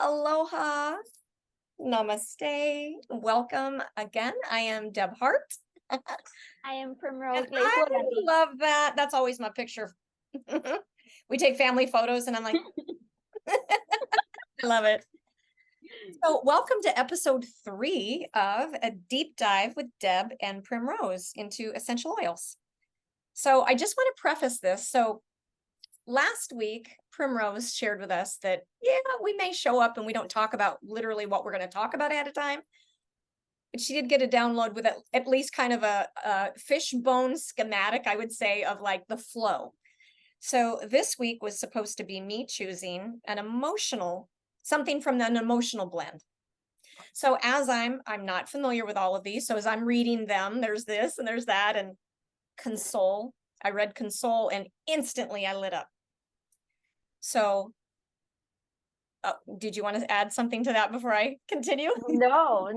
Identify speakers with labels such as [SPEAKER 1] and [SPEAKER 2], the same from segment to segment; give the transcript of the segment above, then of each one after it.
[SPEAKER 1] Aloha, namaste, welcome again. I am Deb Hart. And
[SPEAKER 2] I am PrimRose
[SPEAKER 1] I
[SPEAKER 2] Lehualani.
[SPEAKER 1] love that. That's always my picture. We take family photos and I'm like, I love it. So welcome to episode 3 of a deep dive with Deb and PrimRose into essential oils. So I just want to preface this. So last week, PrimRose shared with us that, we may show up and we don't talk about literally what we're going to talk about at a time. But she did get a download with at least kind of a fishbone schematic, I would say, of like the flow. So this week was supposed to be me choosing something from an emotional blend. So as I'm not familiar with all of these. So as I'm reading them, there's this and there's that, and console. I read console and instantly I lit up. So did you want to add something to that before I continue?
[SPEAKER 2] No,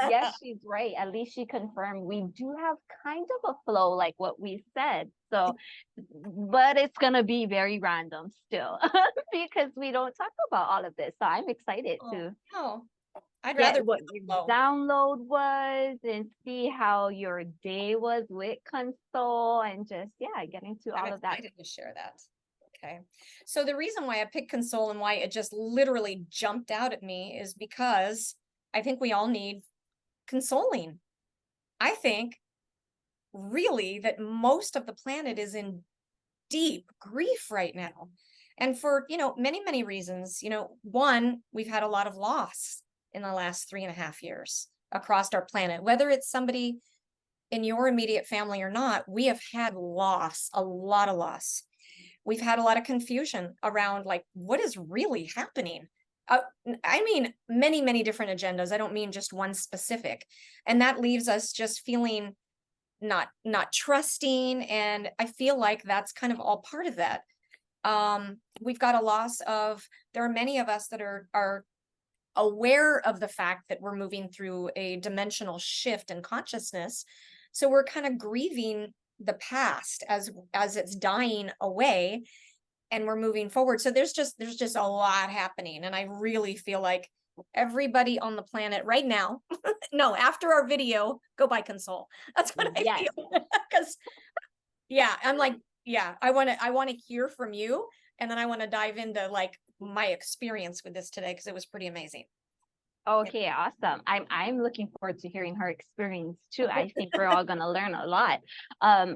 [SPEAKER 2] yes, she's right. At least she confirmed we do have kind of a flow, like what we said. So, but it's gonna be very random still because we don't talk about all of this. So I'm excited to
[SPEAKER 1] Oh, I'd rather
[SPEAKER 2] get what your
[SPEAKER 1] flow.
[SPEAKER 2] download was and see how your day was with console and just get into all of that.
[SPEAKER 1] I'm excited to share that. Okay. So the reason why I picked console and why it just literally jumped out at me is because I think we all need consoling. I think really that most of the planet is in deep grief right now. And for, many, many reasons. One, we've had a lot of loss in the last 3.5 years across our planet, whether it's somebody in your immediate family or not. We have had loss, a lot of loss. We've had a lot of confusion around like what is really happening. I mean, many, many different agendas. I don't mean just one specific. And that leaves us just feeling not trusting. And I feel like that's kind of all part of that. We've got a loss of, there are many of us that are aware of the fact that we're moving through a dimensional shift in consciousness. So we're kind of grieving the past as it's dying away and we're moving forward. So there's just a lot happening. And I really feel like everybody on the planet right now, no, after our video, go buy console. That's what I feel. Because I'm like, I want to hear from you. And then I want to dive into like my experience with this today because it was pretty amazing.
[SPEAKER 2] Okay, awesome. I'm looking forward to hearing her experience too. I think we're all gonna learn a lot.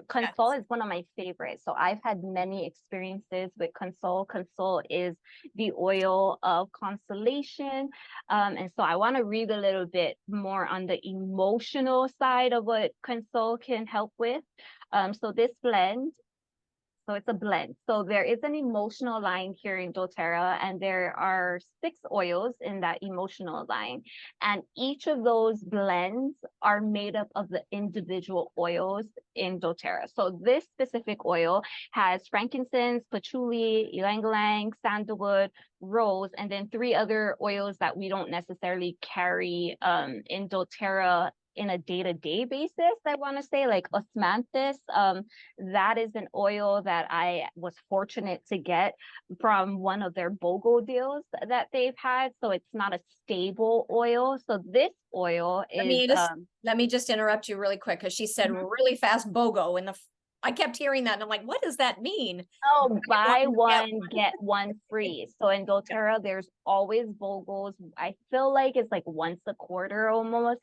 [SPEAKER 2] Console is one of my favorites. So I've had many experiences with Console. Console is the oil of consolation. And so I want to read a little bit more on the emotional side of what Console can help with. So this blend, so it's a blend. So there is an emotional line here in doTERRA, and there are 6 oils in that emotional line. And each of those blends are made up of the individual oils in doTERRA. So this specific oil has frankincense, patchouli, ylang-ylang, sandalwood, rose, and then 3 other oils that we don't necessarily carry in doTERRA in a day-to-day basis. I want to say like osmanthus, that is an oil that I was fortunate to get from one of their BOGO deals that they've had. So it's not a stable oil. So this oil is
[SPEAKER 1] let me just interrupt you really quick because she said really fast BOGO and I kept hearing that and I'm like, what does that mean?
[SPEAKER 2] Oh, buy one, get one free. So in doTERRA, there's always BOGOs. I feel like it's like once a quarter almost.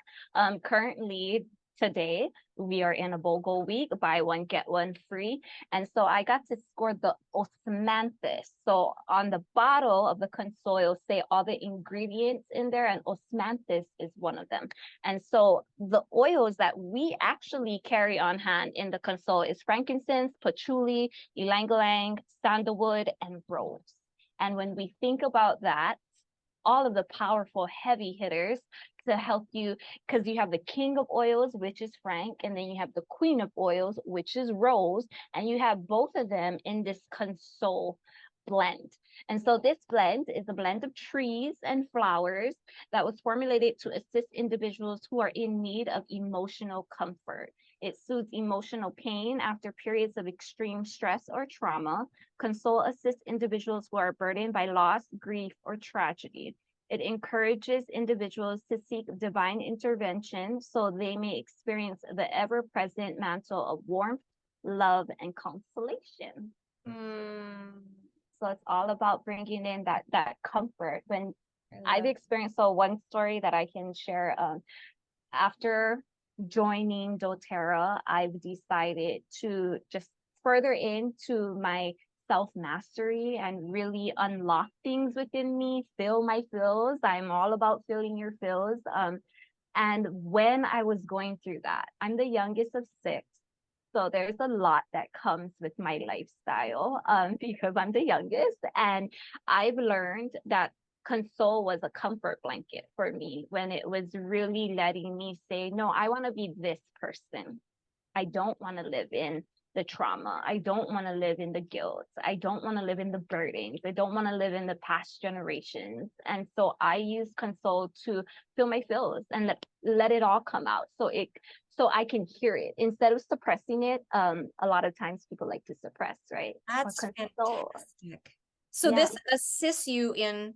[SPEAKER 2] Currently, today, we are in a BOGO week, buy one, get one free. And so I got to score the osmanthus. So on the bottle of the console, say all the ingredients in there, and osmanthus is one of them. And so the oils that we actually carry on hand in the console is frankincense, patchouli, ylang-ylang, sandalwood, and rose. And when we think about that, all of the powerful heavy hitters to help you, because you have the king of oils, which is Frank, and then you have the queen of oils, which is Rose, and you have both of them in this console blend. And so this blend is a blend of trees and flowers that was formulated to assist individuals who are in need of emotional comfort. It soothes emotional pain after periods of extreme stress or trauma. Console assists individuals who are burdened by loss, grief, or tragedy. It encourages individuals to seek divine intervention so they may experience the ever-present mantle of warmth, love, and consolation. So it's all about bringing in that comfort. When I've experienced, so one story that I can share, after joining doTERRA, I've decided to just further into my self-mastery and really unlock things within me, feel my feels. I'm all about feeling your feels. And when I was going through that, I'm the youngest of 6. So there's a lot that comes with my lifestyle, because I'm the youngest. And I've learned that console was a comfort blanket for me when it was really letting me say, no, I want to be this person. I don't want to live in the trauma. I don't want to live in the guilt. I don't want to live in the burdens. I don't want to live in the past generations. And so I use console to feel my feels and let it all come out. So I can hear it instead of suppressing it. A lot of times people like to suppress, right?
[SPEAKER 1] That's
[SPEAKER 2] Console,
[SPEAKER 1] fantastic. So
[SPEAKER 2] yeah,
[SPEAKER 1] this assists you in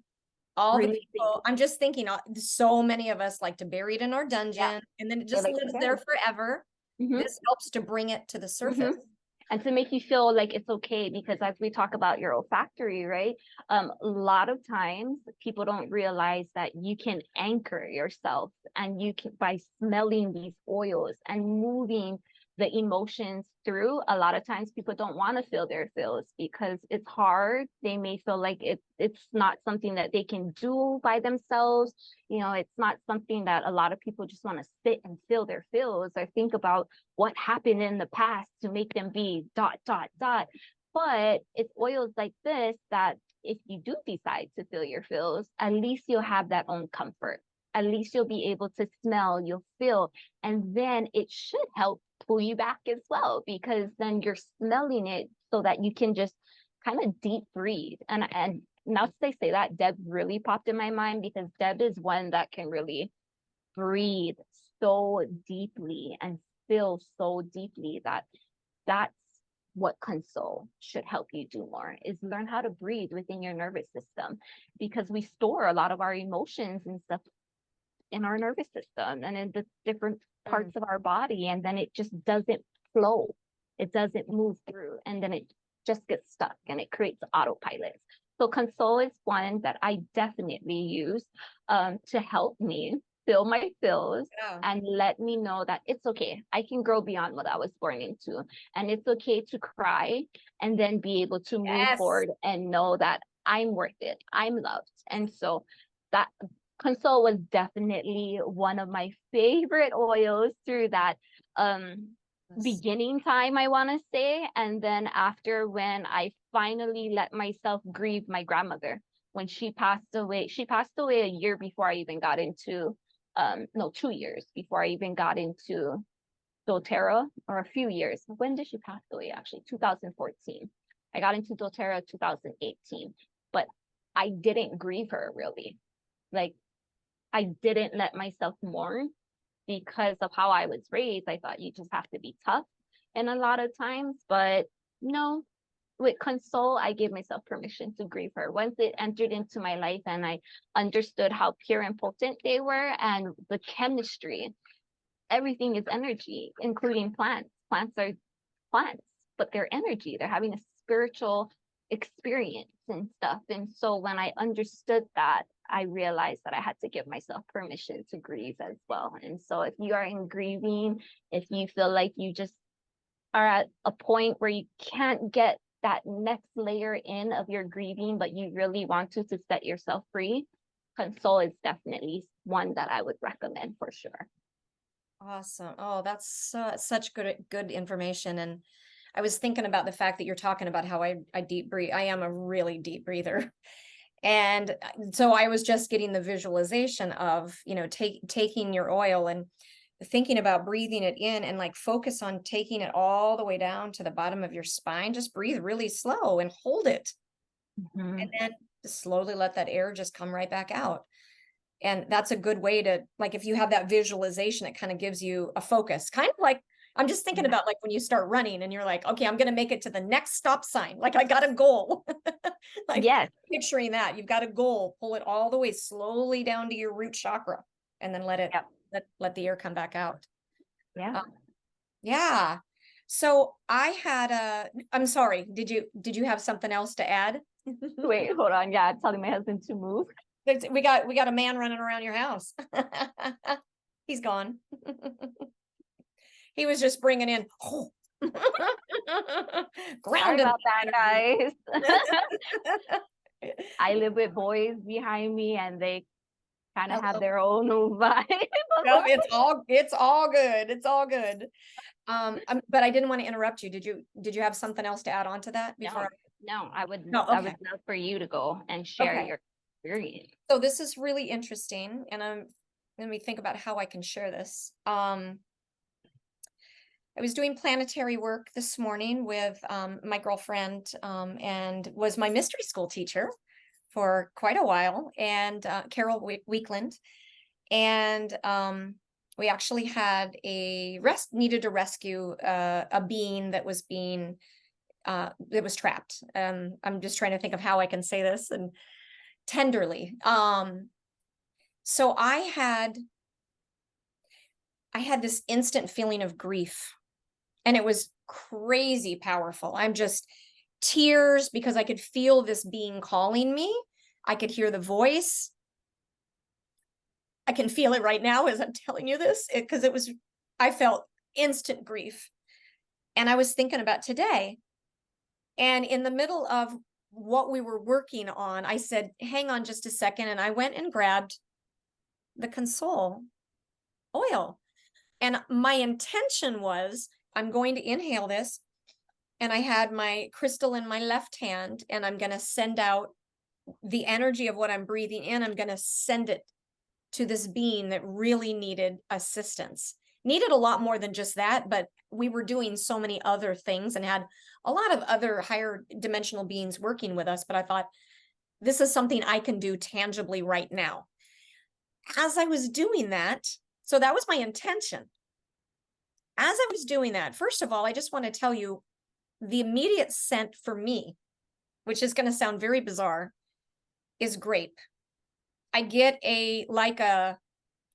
[SPEAKER 1] all the
[SPEAKER 2] releasing.
[SPEAKER 1] people. I'm just thinking, so many of us like to bury it in our dungeon, and then it just
[SPEAKER 2] like to
[SPEAKER 1] lives
[SPEAKER 2] bury
[SPEAKER 1] there
[SPEAKER 2] it.
[SPEAKER 1] forever. This helps to bring it to the surface.
[SPEAKER 2] And to make you feel like it's okay, because as we talk about your olfactory, right? A lot of times people don't realize that you can anchor yourself, and you can, by smelling these oils and moving the emotions through. A lot of times people don't want to feel their feels because it's hard. They may feel like it's not something that they can do by themselves. It's not something that a lot of people just want to sit and feel their feels or think about what happened in the past to make them be ... But it's oils like this that if you do decide to feel your feels, at least you'll have that own comfort. At least you'll be able to smell, you'll feel, and then it should help pull you back as well, because then you're smelling it so that you can just kind of deep breathe. And now that I say that, Deb really popped in my mind, because Deb is one that can really breathe so deeply and feel so deeply. That's what console should help you do more, is learn how to breathe within your nervous system, because we store a lot of our emotions and stuff in our nervous system and in the different parts of our body, and then it just doesn't flow, it doesn't move through, and then it just gets stuck and it creates autopilot. So console is one that I definitely use to help me feel my feels and let me know that it's okay. I can grow beyond what I was born into, and it's okay to cry and then be able to move forward and know that I'm worth it, I'm loved. And so that console was definitely one of my favorite oils through that beginning time, I want to say. And then after, when I finally let myself grieve my grandmother when she passed away a year before I even got into 2 years before I even got into doTERRA, or a few years. When did she pass away? Actually, 2014. I got into doTERRA 2018, but I didn't grieve her really. Like, I didn't let myself mourn because of how I was raised. I thought you just have to be tough and a lot of times, but no, with console, I gave myself permission to grieve her. Once it entered into my life and I understood how pure and potent they were, and the chemistry, everything is energy, including plants. Plants are plants, but they're energy. They're having a spiritual experience and stuff. And so when I understood that, I realized that I had to give myself permission to grieve as well. And so if you are in grieving, if you feel like you just are at a point where you can't get that next layer in of your grieving, but you really want to set yourself free, console is definitely one that I would recommend for sure.
[SPEAKER 1] Awesome. Oh, that's such good information. And I was thinking about the fact that you're talking about how I deep breathe. I am a really deep breather. And so I was just getting the visualization of, taking your oil and thinking about breathing it in, and like focus on taking it all the way down to the bottom of your spine. Just breathe really slow and hold it.
[SPEAKER 2] Mhm.
[SPEAKER 1] and then just slowly let that air just come right back out. And that's a good way to, like, if you have that visualization, it kind of gives you a focus, kind of like, I'm just thinking
[SPEAKER 2] Yeah.
[SPEAKER 1] about like when you start running and you're like, okay, I'm going to make it to the next stop sign. Like I got a goal. Like
[SPEAKER 2] Yes.
[SPEAKER 1] picturing that you've got a goal, pull it all the way slowly down to your root chakra and then let it,
[SPEAKER 2] Yep.
[SPEAKER 1] let the air come back out.
[SPEAKER 2] Yeah.
[SPEAKER 1] Yeah. So I had I'm sorry. Did you have something else to add?
[SPEAKER 2] Wait, hold on. Yeah, telling my husband to move.
[SPEAKER 1] We got a man running around your house. He's gone. He was just bringing in
[SPEAKER 2] Sorry
[SPEAKER 1] grounded
[SPEAKER 2] about that,
[SPEAKER 1] energy.
[SPEAKER 2] guys. I live with boys behind me and they kind of have
[SPEAKER 1] Hello.
[SPEAKER 2] their own vibe.
[SPEAKER 1] No, it's all good. It's all good. But I didn't want to interrupt you. Did you have something else to add on to that before?
[SPEAKER 2] No, no,
[SPEAKER 1] No,
[SPEAKER 2] I
[SPEAKER 1] okay.
[SPEAKER 2] would love for you to go and share
[SPEAKER 1] Okay.
[SPEAKER 2] your experience.
[SPEAKER 1] So this is really interesting, and let me think about how I can share this. I was doing planetary work this morning with my girlfriend, and was my mystery school teacher for quite a while, and Carol Weekland. And we actually had needed to rescue a being that was trapped. I'm just trying to think of how I can say this and tenderly. So I had this instant feeling of grief, and it was crazy powerful. I'm just tears because I could feel this being calling me. I could hear the voice. I can feel it right now as I'm telling you this, because I felt instant grief. And I was thinking about today. And in the middle of what we were working on, I said, hang on just a second. And I went and grabbed the Console oil. And my intention was, I'm going to inhale this. And I had my crystal in my left hand, and I'm going to send out the energy of what I'm breathing in. I'm going to send it to this being that really needed assistance. Needed a lot more than just that, but we were doing so many other things and had a lot of other higher dimensional beings working with us. But I thought, this is something I can do tangibly right now. As I was doing that, so that was my intention. As I was doing that, first of all, I just want to tell you the immediate scent for me, which is going to sound very bizarre, is grape. I get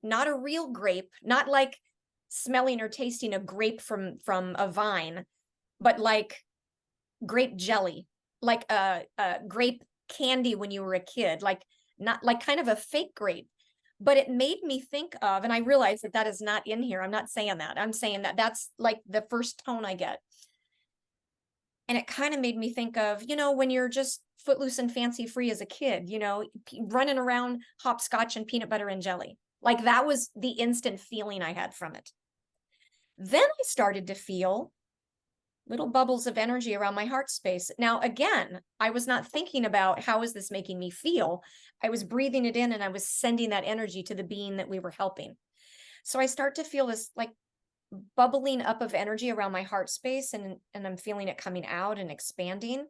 [SPEAKER 1] not a real grape, not like smelling or tasting a grape from a vine, but like grape jelly, like a grape candy when you were a kid, like not like kind of a fake grape. But it made me think of, and I realize that is not in here. I'm not saying that. I'm saying that that's like the first tone I get. And it kind of made me think of, when you're just footloose and fancy free as a kid, running around hopscotch and peanut butter and jelly. Like that was the instant feeling I had from it. Then I started to feel little bubbles of energy around my heart space. Now, again, I was not thinking about how is this making me feel. I was breathing it in and I was sending that energy to the being that we were helping. So I start to feel this like bubbling up of energy around my heart space, and I'm feeling it coming out and expanding.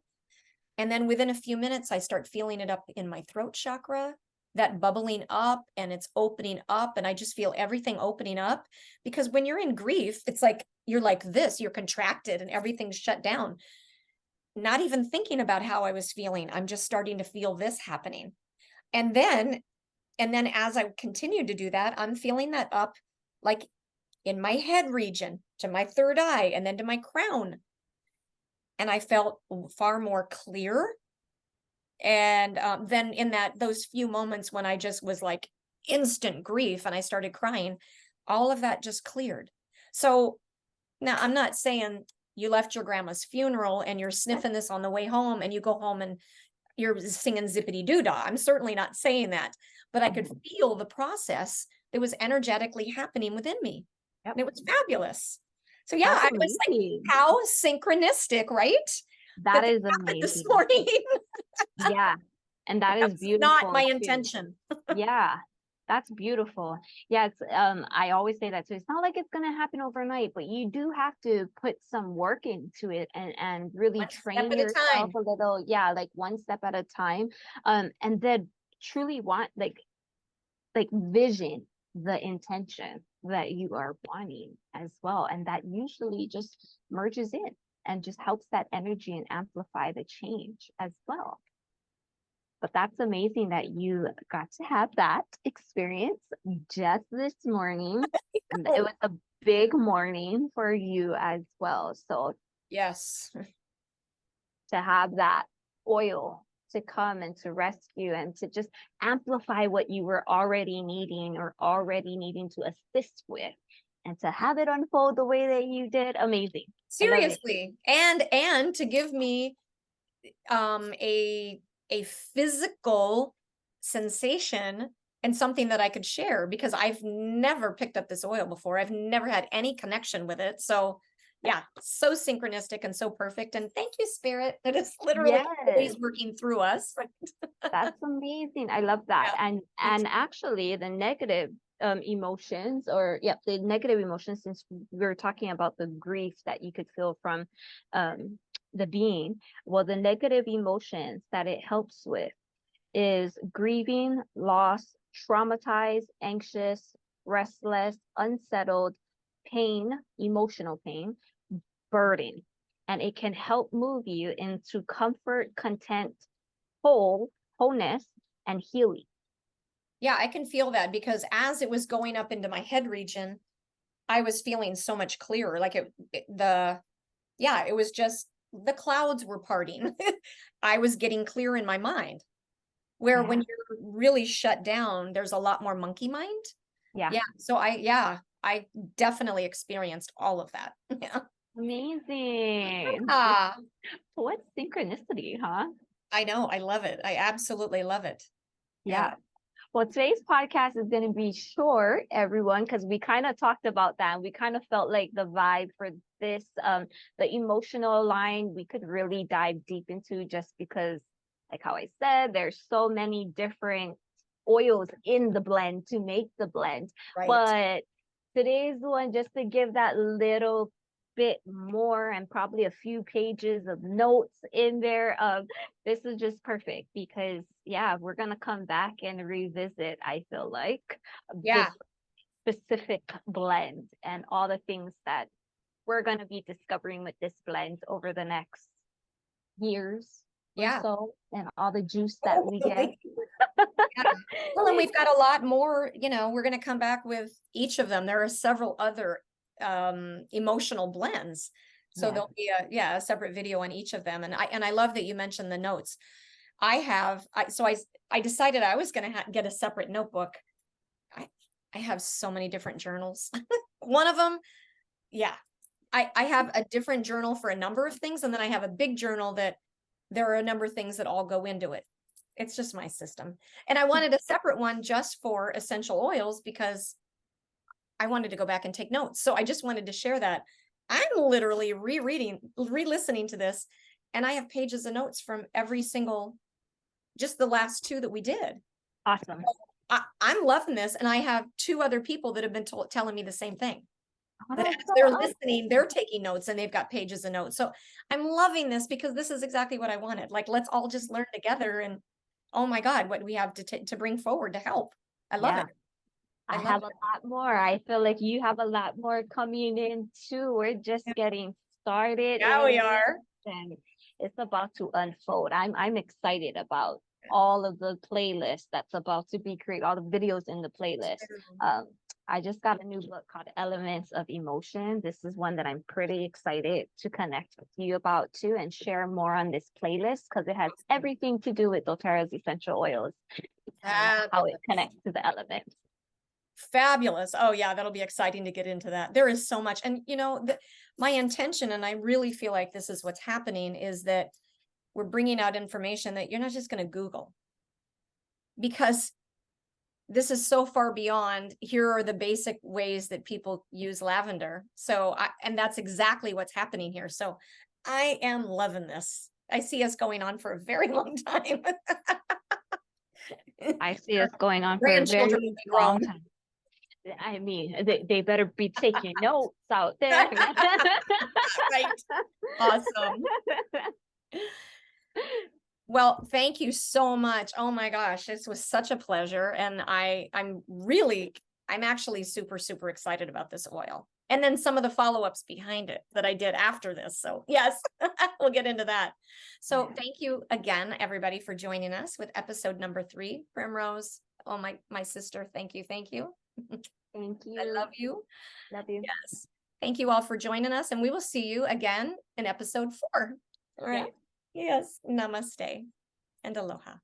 [SPEAKER 1] And then within a few minutes, I start feeling it up in my throat chakra, that bubbling up, and it's opening up. And I just feel everything opening up, because when you're in grief, it's like, you're like this, you're contracted and everything's shut down. Not even thinking about how I was feeling. I'm just starting to feel this happening. And then as I continued to do that, I'm feeling that up like in my head region to my third eye and then to my crown. And I felt far more clear. And then in those few moments when I just was like instant grief and I started crying, all of that just cleared. So now I'm not saying you left your grandma's funeral and you're sniffing this on the way home and you go home and you're singing zippity doo dah. I'm certainly not saying that, but I could feel the process that was energetically happening within me.
[SPEAKER 2] Yep.
[SPEAKER 1] And it was fabulous. So yeah,
[SPEAKER 2] That's
[SPEAKER 1] I was like,
[SPEAKER 2] amazing.
[SPEAKER 1] how synchronistic, right?
[SPEAKER 2] That is
[SPEAKER 1] happened this
[SPEAKER 2] amazing.
[SPEAKER 1] morning.
[SPEAKER 2] Yeah. And that is beautiful.
[SPEAKER 1] Not my
[SPEAKER 2] too.
[SPEAKER 1] intention.
[SPEAKER 2] Yeah. That's beautiful. Yeah, it's I always say that too. It's not like it's gonna happen overnight, but you do have to put some work into it and really
[SPEAKER 1] One step
[SPEAKER 2] train
[SPEAKER 1] at a
[SPEAKER 2] yourself
[SPEAKER 1] time.
[SPEAKER 2] a little, yeah, like one step at a time. And then truly want like vision the intention that you are wanting as well. And that usually just merges in and just helps that energy and amplify the change as well. But that's amazing that you got to have that experience just this morning. And it was a big morning for you as well. So
[SPEAKER 1] Yes.
[SPEAKER 2] to have that oil to come and to rescue and to just amplify what you were already needing or already needing to assist with, and to have it unfold the way that you did, amazing. I love it.
[SPEAKER 1] Seriously. And to give me a physical sensation and something that I could share, because I've never picked up this oil before. I've never had any connection with it. So yeah, so synchronistic and so perfect. And thank you, Spirit, that is literally
[SPEAKER 2] Yes.
[SPEAKER 1] always working through us.
[SPEAKER 2] That's amazing. I love that.
[SPEAKER 1] Yeah,
[SPEAKER 2] And actually the negative emotions, or yeah, the negative emotions, since we were talking about the grief that you could feel from the being, well, the negative emotions that it helps with is grieving, loss, traumatized, anxious, restless, unsettled, pain, emotional pain, burden. And it can help move you into comfort, content, wholeness, and healing.
[SPEAKER 1] yeah, I can feel that, because as it was going up into my head region, I was feeling so much clearer. Like it was just the clouds were parting. I was getting clear in my mind. Where
[SPEAKER 2] Yeah.
[SPEAKER 1] when you're really shut down, there's a lot more monkey mind.
[SPEAKER 2] Yeah.
[SPEAKER 1] Yeah. So I definitely experienced all of that. Yeah.
[SPEAKER 2] Amazing.
[SPEAKER 1] Ah,
[SPEAKER 2] What synchronicity, huh?
[SPEAKER 1] I know. I love it. I absolutely love it. Yeah.
[SPEAKER 2] Yeah. Well, today's podcast is going to be short, everyone, because we kind of talked about that. We kind of felt like the vibe for this, the emotional line, we could really dive deep into, just because, like how I said, there's so many different oils in the blend to make the blend.
[SPEAKER 1] Right.
[SPEAKER 2] But today's one, just to give that little bit more and probably a few pages of notes in there, this is just perfect, because yeah, we're gonna come back and revisit, I feel like, this
[SPEAKER 1] Yeah.
[SPEAKER 2] specific blend and all the things that we're gonna be discovering with this blend over the next years or
[SPEAKER 1] Yeah.
[SPEAKER 2] so, and all the juice that we get.
[SPEAKER 1] Yeah. Well, and we've got a lot more, we're going to come back with each of them. There are several other emotional blends. So
[SPEAKER 2] Yeah.
[SPEAKER 1] there'll be a separate video on each of them. And I love that you mentioned the notes. I decided I was going to get a separate notebook. I have so many different journals. One of them, yeah, I have a different journal for a number of things. And then I have a big journal that there are a number of things that all go into it. It's just my system. And I wanted a separate one just for essential oils, because I wanted to go back and take notes. So I just wanted to share that. I'm literally re-listening to this, and I have pages of notes from every single, just the last two that we did.
[SPEAKER 2] Awesome.
[SPEAKER 1] I'm loving this. And I have two other people that have been telling me the same thing.
[SPEAKER 2] Oh,
[SPEAKER 1] That as
[SPEAKER 2] that's so
[SPEAKER 1] they're
[SPEAKER 2] awesome.
[SPEAKER 1] listening, they're taking notes and they've got pages of notes. So I'm loving this, because this is exactly what I wanted. Like, let's all just learn together, and oh my God, what we have to bring forward to help. I love
[SPEAKER 2] Yeah.
[SPEAKER 1] it.
[SPEAKER 2] I
[SPEAKER 1] I love
[SPEAKER 2] have a lot more. I feel like you have a lot more coming in too. We're just
[SPEAKER 1] it.
[SPEAKER 2] getting started
[SPEAKER 1] Yeah, we
[SPEAKER 2] in this,
[SPEAKER 1] are.
[SPEAKER 2] and it's about to unfold. I'm excited about all of the playlists that's about to be created, all the videos in the playlist. I just got a new book called Elements of Emotion. This is one that I'm pretty excited to connect with you about too, and share more on this playlist, because it has everything to do with doTERRA's essential oils and how it connects to the elements.
[SPEAKER 1] Fabulous. Oh yeah, that'll be exciting to get into that. There is so much. And my intention, and I really feel like this is what's happening, is that we're bringing out information that you're not just going to Google, because this is so far beyond, here are the basic ways that people use lavender. So, and that's exactly what's happening here. So I am loving this. I see us going on for a very long time.
[SPEAKER 2] I see us going on for a very
[SPEAKER 1] Grandchildren will be
[SPEAKER 2] long
[SPEAKER 1] grown.
[SPEAKER 2] time. I mean, they better be taking notes out there.
[SPEAKER 1] Right. Awesome. Well, thank you so much. Oh my gosh, this was such a pleasure. And I'm actually super, super excited about this oil. And then some of the follow-ups behind it that I did after this. So yes, we'll get into that. So thank you again, everybody, for joining us with episode number 3, PrimRose. Oh, my sister, thank you. Thank you.
[SPEAKER 2] Thank you.
[SPEAKER 1] I love you.
[SPEAKER 2] Love you.
[SPEAKER 1] Yes. Thank you all for joining us, and we will see you again in episode 4. All right. Yes. Namaste and aloha.